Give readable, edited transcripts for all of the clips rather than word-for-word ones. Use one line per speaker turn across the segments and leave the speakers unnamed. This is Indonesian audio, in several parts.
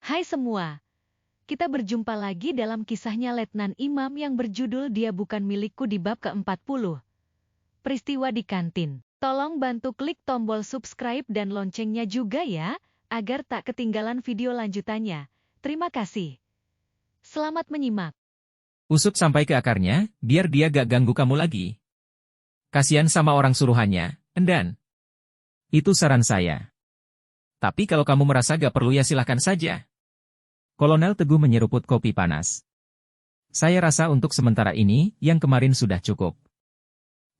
Hai semua, kita berjumpa lagi dalam kisahnya Letnan Imam yang berjudul Dia Bukan Milikku di bab ke-40. Peristiwa di kantin. Tolong bantu klik tombol subscribe dan loncengnya juga ya, agar tak ketinggalan video lanjutannya. Terima kasih. Selamat menyimak.
Usut sampai ke akarnya, biar dia gak ganggu kamu lagi. Kasian sama orang suruhannya, Endan. Itu saran saya. Tapi kalau kamu merasa gak perlu ya silahkan saja. Kolonel Teguh menyeruput kopi panas. Saya rasa untuk sementara ini, yang kemarin sudah cukup.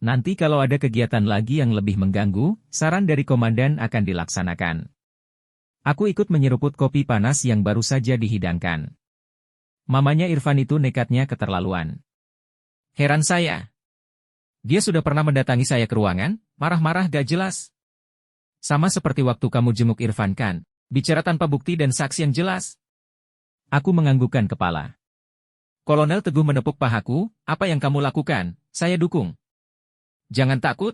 Nanti kalau ada kegiatan lagi yang lebih mengganggu, saran dari komandan akan dilaksanakan. Aku ikut menyeruput kopi panas yang baru saja dihidangkan. Mamanya Irfan itu nekatnya keterlaluan. Heran saya. Dia sudah pernah mendatangi saya ke ruangan, marah-marah gak jelas. Sama seperti waktu kamu jenguk Irfan kan, bicara tanpa bukti dan saksi yang jelas. Aku menganggukkan kepala. Kolonel Teguh menepuk pahaku, apa yang kamu lakukan, saya dukung. Jangan takut.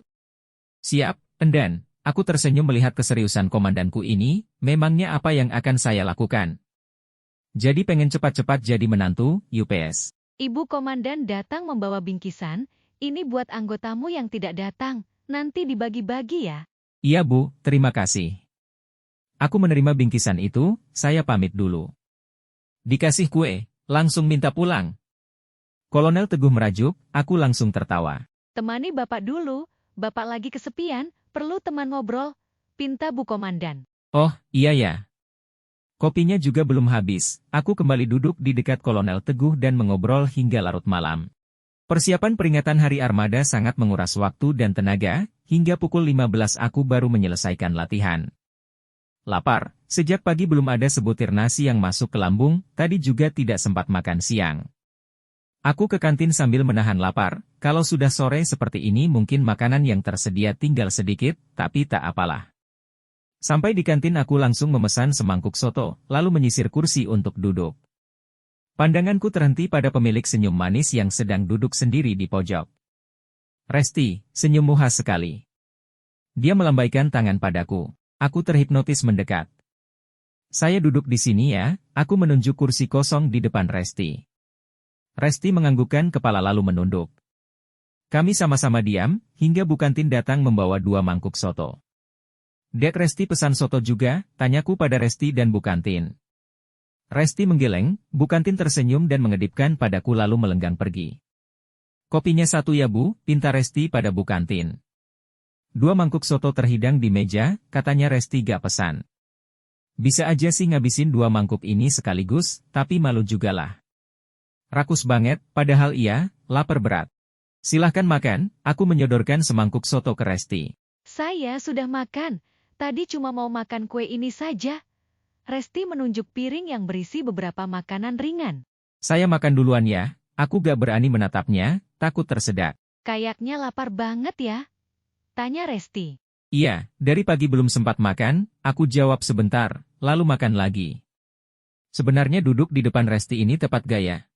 Siap, Endan. Aku tersenyum melihat keseriusan komandanku ini, memangnya apa yang akan saya lakukan. Jadi pengen cepat-cepat jadi menantu, UPS.
Ibu komandan datang membawa bingkisan, ini buat anggotamu yang tidak datang, nanti dibagi-bagi ya.
Iya Bu, terima kasih. Aku menerima bingkisan itu, saya pamit dulu. Dikasih kue, langsung minta pulang. Kolonel Teguh merajuk, aku langsung tertawa.
Temani bapak dulu, bapak lagi kesepian, perlu teman ngobrol, pinta Bu Komandan.
Oh, iya ya. Kopinya juga belum habis, aku kembali duduk di dekat Kolonel Teguh dan mengobrol hingga larut malam. Persiapan peringatan Hari Armada sangat menguras waktu dan tenaga, hingga pukul 15 aku baru menyelesaikan latihan. Lapar, sejak pagi belum ada sebutir nasi yang masuk ke lambung, tadi juga tidak sempat makan siang. Aku ke kantin sambil menahan lapar, kalau sudah sore seperti ini mungkin makanan yang tersedia tinggal sedikit, tapi tak apalah. Sampai di kantin aku langsung memesan semangkuk soto, lalu menyisir kursi untuk duduk. Pandanganku terhenti pada pemilik senyum manis yang sedang duduk sendiri di pojok. Resti, senyummu khas sekali. Dia melambaikan tangan padaku. Aku terhipnotis mendekat. Saya duduk di sini ya, aku menunjuk kursi kosong di depan Resti. Resti menganggukkan kepala lalu menunduk. Kami sama-sama diam, hingga Bu Kantin datang membawa 2 mangkuk soto. Dek Resti pesan soto juga, tanyaku pada Resti dan Bu Kantin. Resti menggeleng, Bu Kantin tersenyum dan mengedipkan padaku lalu melenggang pergi. Kopinya 1 ya Bu, pinta Resti pada Bu Kantin. 2 mangkuk soto terhidang di meja, katanya Resti gak pesan. Bisa aja sih ngabisin 2 mangkuk ini sekaligus, tapi malu jugalah. Rakus banget, padahal iya, lapar berat. Silahkan makan, aku menyodorkan semangkuk soto ke Resti.
Saya sudah makan, tadi cuma mau makan kue ini saja. Resti menunjuk piring yang berisi beberapa makanan ringan.
Saya makan duluan ya, aku gak berani menatapnya, takut tersedak.
Kayaknya lapar banget ya? Tanya Resti.
Iya, dari pagi belum sempat makan, aku jawab sebentar, lalu makan lagi. Sebenarnya duduk di depan Resti ini tepat gaya.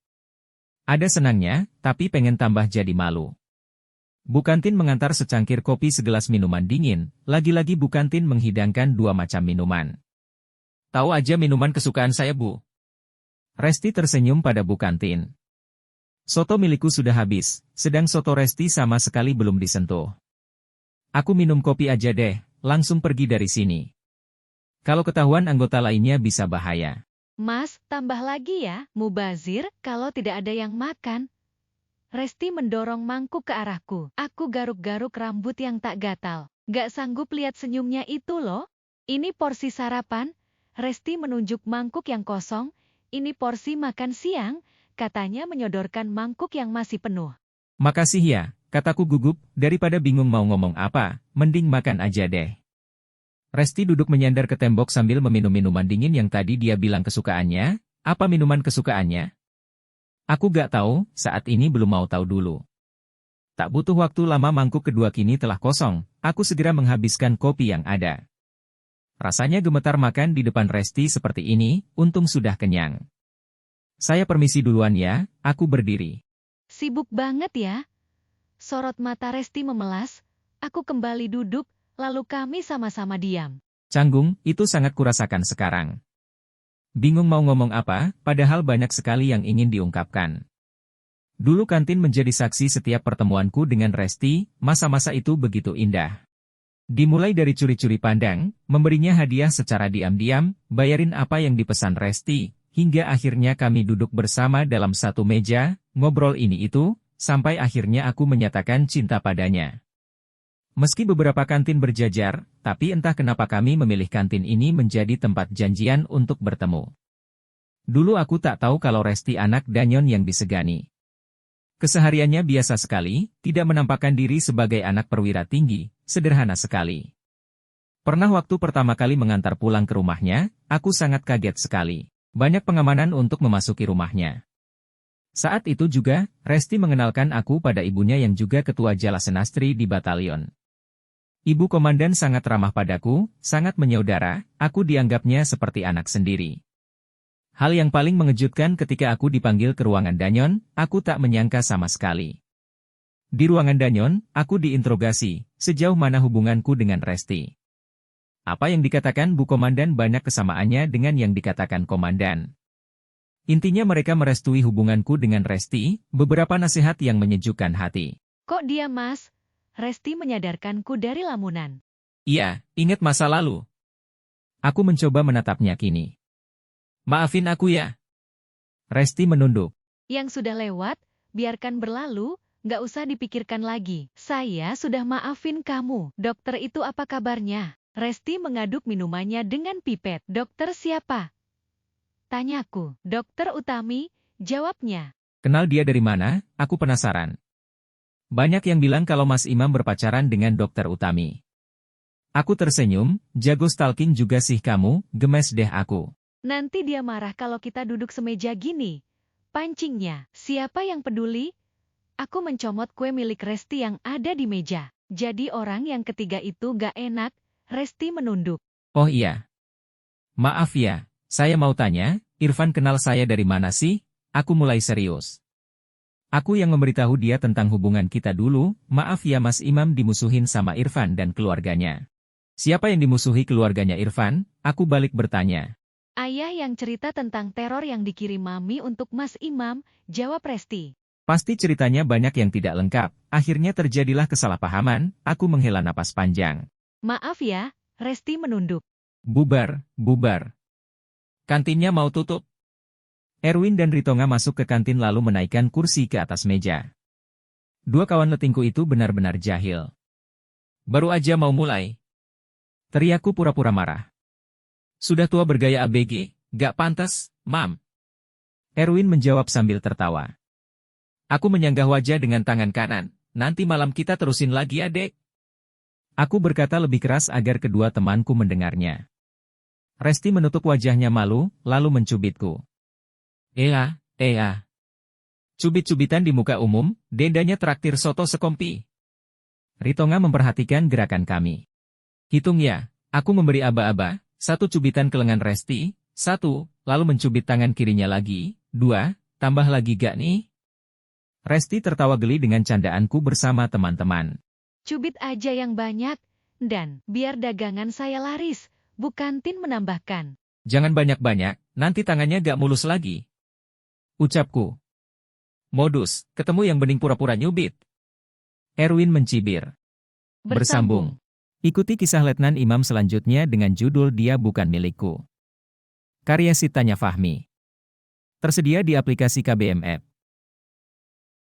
Ada senangnya, tapi pengen tambah jadi malu. Bu Kantin mengantar secangkir kopi segelas minuman dingin, lagi-lagi Bu Kantin menghidangkan 2 macam minuman. Tahu aja minuman kesukaan saya Bu. Resti tersenyum pada Bu Kantin. Soto milikku sudah habis, sedang soto Resti sama sekali belum disentuh. Aku minum kopi aja deh, langsung pergi dari sini. Kalau ketahuan anggota lainnya bisa bahaya.
Mas, tambah lagi ya, mubazir, kalau tidak ada yang makan. Resti mendorong mangkuk ke arahku. Aku garuk-garuk rambut yang tak gatal. Gak sanggup lihat senyumnya itu loh. Ini porsi sarapan. Resti menunjuk mangkuk yang kosong. Ini porsi makan siang, katanya menyodorkan mangkuk yang masih penuh.
Makasih ya, kataku gugup, daripada bingung mau ngomong apa, mending makan aja deh. Resti duduk menyandar ke tembok sambil meminum minuman dingin yang tadi dia bilang kesukaannya. Apa minuman kesukaannya? Aku gak tahu, saat ini belum mau tahu dulu. Tak butuh waktu lama mangkuk kedua kini telah kosong, aku segera menghabiskan kopi yang ada. Rasanya gemetar makan di depan Resti seperti ini, untung sudah kenyang. Saya permisi duluan ya, aku berdiri.
Sibuk banget ya? Sorot mata Resti memelas, aku kembali duduk, lalu kami sama-sama diam.
Canggung, itu sangat kurasakan sekarang. Bingung mau ngomong apa, padahal banyak sekali yang ingin diungkapkan. Dulu kantin menjadi saksi setiap pertemuanku dengan Resti, masa-masa itu begitu indah. Dimulai dari curi-curi pandang, memberinya hadiah secara diam-diam, bayarin apa yang dipesan Resti, hingga akhirnya kami duduk bersama dalam satu meja, ngobrol ini itu, sampai akhirnya aku menyatakan cinta padanya. Meski beberapa kantin berjajar, tapi entah kenapa kami memilih kantin ini menjadi tempat janjian untuk bertemu. Dulu aku tak tahu kalau Resti anak Danyon yang disegani. Kesehariannya biasa sekali, tidak menampakkan diri sebagai anak perwira tinggi, sederhana sekali. Pernah waktu pertama kali mengantar pulang ke rumahnya, aku sangat kaget sekali. Banyak pengamanan untuk memasuki rumahnya. Saat itu juga, Resti mengenalkan aku pada ibunya yang juga ketua Jalasenastri di batalion. Ibu komandan sangat ramah padaku, sangat menyaudara, aku dianggapnya seperti anak sendiri. Hal yang paling mengejutkan ketika aku dipanggil ke ruangan Danyon, aku tak menyangka sama sekali. Di ruangan Danyon, aku diinterogasi, sejauh mana hubunganku dengan Resti. Apa yang dikatakan Bu Komandan banyak kesamaannya dengan yang dikatakan Komandan. Intinya mereka merestui hubunganku dengan Resti, beberapa nasihat yang menyejukkan hati.
Kok dia Mas? Resti menyadarkanku dari lamunan.
Iya, ingat masa lalu. Aku mencoba menatapnya kini. Maafin aku ya. Resti menunduk.
Yang sudah lewat, biarkan berlalu, nggak usah dipikirkan lagi. Saya sudah maafin kamu. Dokter itu apa kabarnya? Resti mengaduk minumannya dengan pipet. Dokter siapa? Tanyaku. Dokter Utami, jawabnya.
Kenal dia dari mana? Aku penasaran. Banyak yang bilang kalau Mas Imam berpacaran dengan Dokter Utami. Aku tersenyum, jago stalking juga sih kamu, gemes deh aku.
Nanti dia marah kalau kita duduk semeja gini. Pancingnya, siapa yang peduli? Aku mencomot kue milik Resti yang ada di meja. Jadi orang yang ketiga itu gak enak, Resti menunduk.
Oh iya. Maaf ya, saya mau tanya, Irfan kenal saya dari mana sih? Aku mulai serius. Aku yang memberitahu dia tentang hubungan kita dulu, maaf ya Mas Imam dimusuhin sama Irfan dan keluarganya. Siapa yang dimusuhi keluarganya Irfan? Aku balik bertanya.
Ayah yang cerita tentang teror yang dikirim Mami untuk Mas Imam, jawab Resti.
Pasti ceritanya banyak yang tidak lengkap, akhirnya terjadilah kesalahpahaman, aku menghela napas panjang.
Maaf ya, Resti menunduk.
Bubar, bubar. Kantinnya mau tutup. Erwin dan Ritonga masuk ke kantin lalu menaikkan kursi ke atas meja. Dua kawan letingku itu benar-benar jahil. Baru aja mau mulai. Teriakku pura-pura marah. Sudah tua bergaya ABG, gak pantas, Mam. Erwin menjawab sambil tertawa. Aku menyanggah wajah dengan tangan kanan, nanti malam kita terusin lagi adek. Aku berkata lebih keras agar kedua temanku mendengarnya. Resti menutup wajahnya malu, lalu mencubitku. Ea. Cubit-cubitan di muka umum, dendanya traktir soto sekompi. Ritonga memperhatikan gerakan kami. Hitung ya, aku memberi aba-aba. 1 cubitan ke lengan Resti, 1, lalu mencubit tangan kirinya lagi, 2, tambah lagi gak nih? Resti tertawa geli dengan candaanku bersama teman-teman.
Cubit aja yang banyak, dan biar dagangan saya laris, Bu Kantin menambahkan.
Jangan banyak-banyak, nanti tangannya gak mulus lagi. Ucapku. Modus, ketemu yang bening pura-pura nyubit. Erwin mencibir. Bersambung. Ikuti kisah Letnan Imam selanjutnya dengan judul Dia Bukan Milikku. Karya Sitanya Fahmi. Tersedia di aplikasi KBM App.